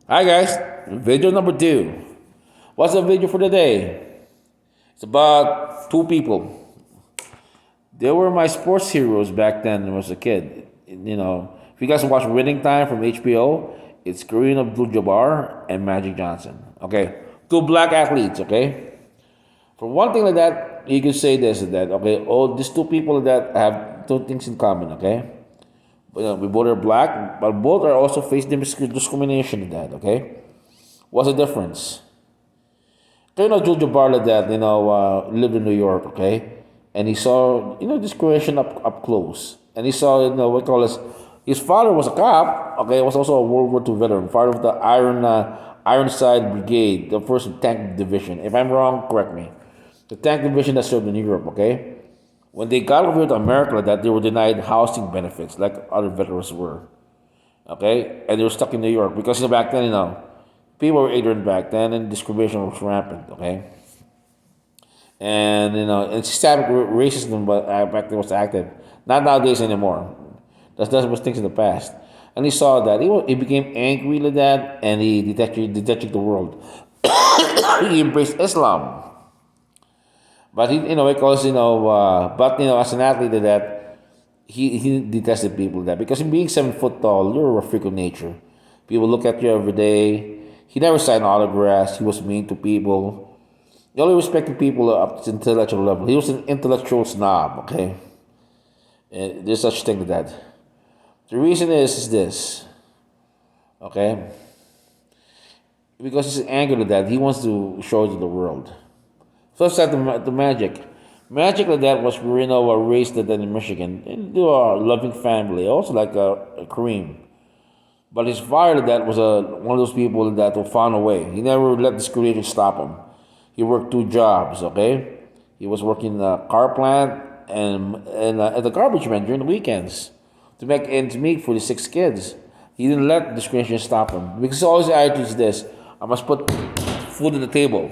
Hi guys, video number two. What's the video for today? It's about two people. They were my sports heroes back then when I was a kid. If you guys watch Winning Time from HBO, it's Kareem Abdul-Jabbar and Magic Johnson. Okay, two black athletes. Okay, for one thing like that, you can say this and that. Okay, oh, these two people that have two things in common. Okay, we both are black, but both are also facing discrimination in that. Okay, what's the difference? Jojo Barla that lived in New York, okay, and he saw this creation up close, and he saw what we call his father was a cop, okay, was also a World War II veteran, part of the Ironside Brigade, the first tank division. If I'm wrong, correct me. The tank division that served in Europe, okay. When they got over here to America, that they were denied housing benefits like other veterans were, okay, and they were stuck in New York because back then people were ignorant back then, and discrimination was rampant. Okay, and and systemic racism, but back then was active. Not nowadays anymore. That's what things in the past. And he saw that he became angry with that, and he detected the world. He embraced Islam, but because but as an athlete of that, he detested people that because in being 7 foot tall, you're a freak of nature. People look at you every day. He never signed autographs. He was mean to people. He only respected people up to intellectual level. He was an intellectual snob. Okay, and there's such thing as that. The reason is this. Okay, because he's angry at that. He wants to show it to the world. So it's like the magic. Magic like that was raised in Michigan into a loving family, also like a Kareem. But his father that was one of those people that found a way. He never let discrimination stop him. He worked two jobs, okay? He was working in a car plant and at the garbage man during the weekends to make ends meet for the 6 kids. He didn't let discrimination stop him because always the attitude is this: I must put food on the table,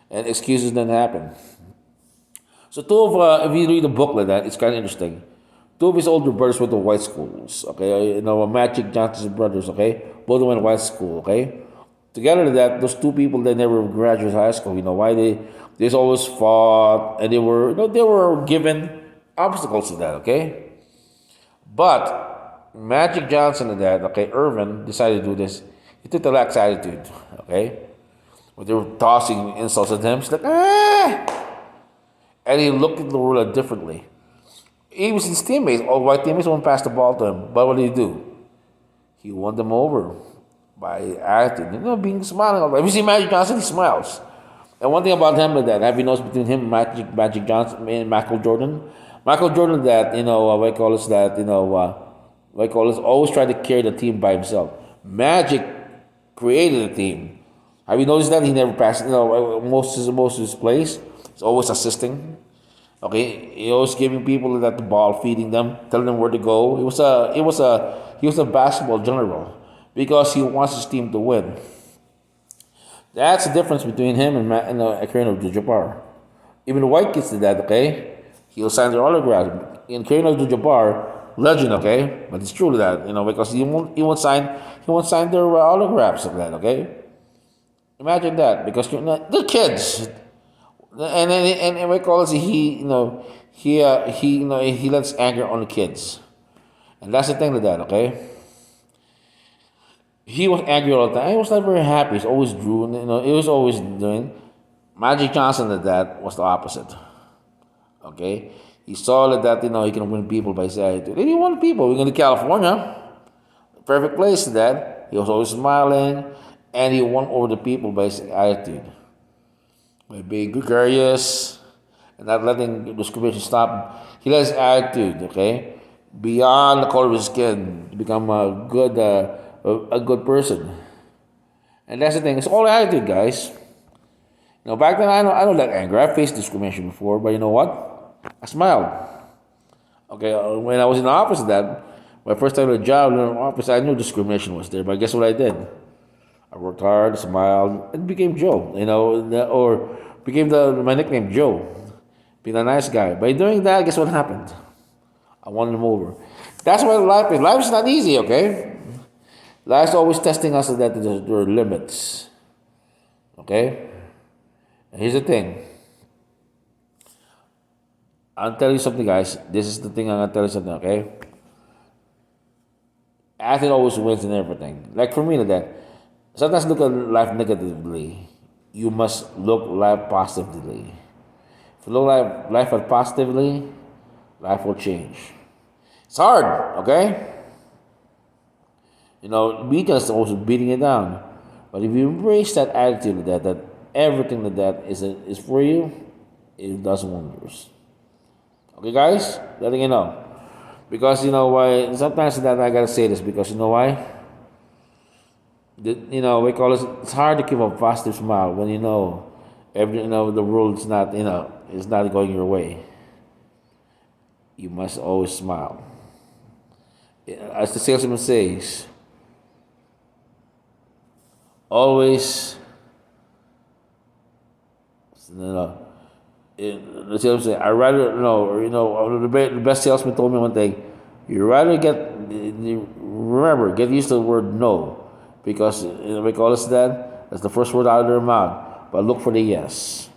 and excuses don't happen. So if you read the book like that, it's kind of interesting. Two of his older brothers went to white schools. Okay, Magic Johnson's brothers. Okay, both went to white school. Okay, together that those two people they never graduated high school. You know why they always fought and they were given obstacles to that. Okay, but Magic Johnson and that Irvin decided to do this. He took the lax attitude. Okay, when they were tossing insults at him, he's like and he looked at the world differently. He was his teammates, all white teammates, won't pass the ball to him. But what did he do? He won them over by acting, being smiling. If you see Magic Johnson, he smiles. And one thing about him like that, have you noticed between him and Magic Johnson and Michael Jordan? Michael Jordan that, what I call is that, what I call is always try to carry the team by himself. Magic created a team. Have you noticed that? He never passed, most of his plays. He's always assisting. Okay, he was giving people that the ball, feeding them, telling them where to go. He was a basketball general because he wants his team to win. That's the difference between him and Kareem Abdul-Jabbar. Even the white kids did that. Okay, he'll sign their autographs. In Kareem Abdul-Jabbar, legend. Okay, but it's true that because he won't sign their autographs like that. Okay, imagine that because they're kids. And what calls he lets anger on the kids, and that's the thing with that. Okay, he was angry all the time. He was not very happy. He's always drew. He was always doing. Magic Johnson at that was the opposite. Okay, he saw that he can win people by his attitude. And he won people. We're going to California, perfect place to that. He was always smiling, and he won over the people by his attitude. By being gregarious and not letting discrimination stop him. He let his attitude, okay, beyond the color of his skin to become a good person. And that's the thing. It's all attitude, guys. Back then I don't like anger. I faced discrimination before, but you know what? I smiled. Okay, when I was in the office of that, my first time at a job in the office, I knew discrimination was there. But guess what I did? I worked hard, smiled, and became Joe. Or became my nickname Joe, being a nice guy. By doing that, guess what happened? I won him over. That's what life is. Life is not easy, okay? Life's always testing us that there are limits. Okay? And here's the thing. I'll tell you something, guys. This is the thing I'm gonna tell you something, okay? Athlete always wins in everything. Like for me, like that. Sometimes look at life negatively. You must look life positively. If you look life at positively, life will change. It's hard, okay? You know, weakness is also beating it down. But if you embrace that attitude that everything is for you, it does wonders. Okay, guys? Letting you know. Because you know why? Sometimes that I gotta say this because you know why? You know we call it. It's hard to keep a positive smile when you know the world's not it's not going your way. You must always smile. As the salesman says, always you know. The salesman say, I rather the best salesman told me one thing. You rather remember get used to the word no because we call us that. That's the first word out of their mouth. But look for the yes.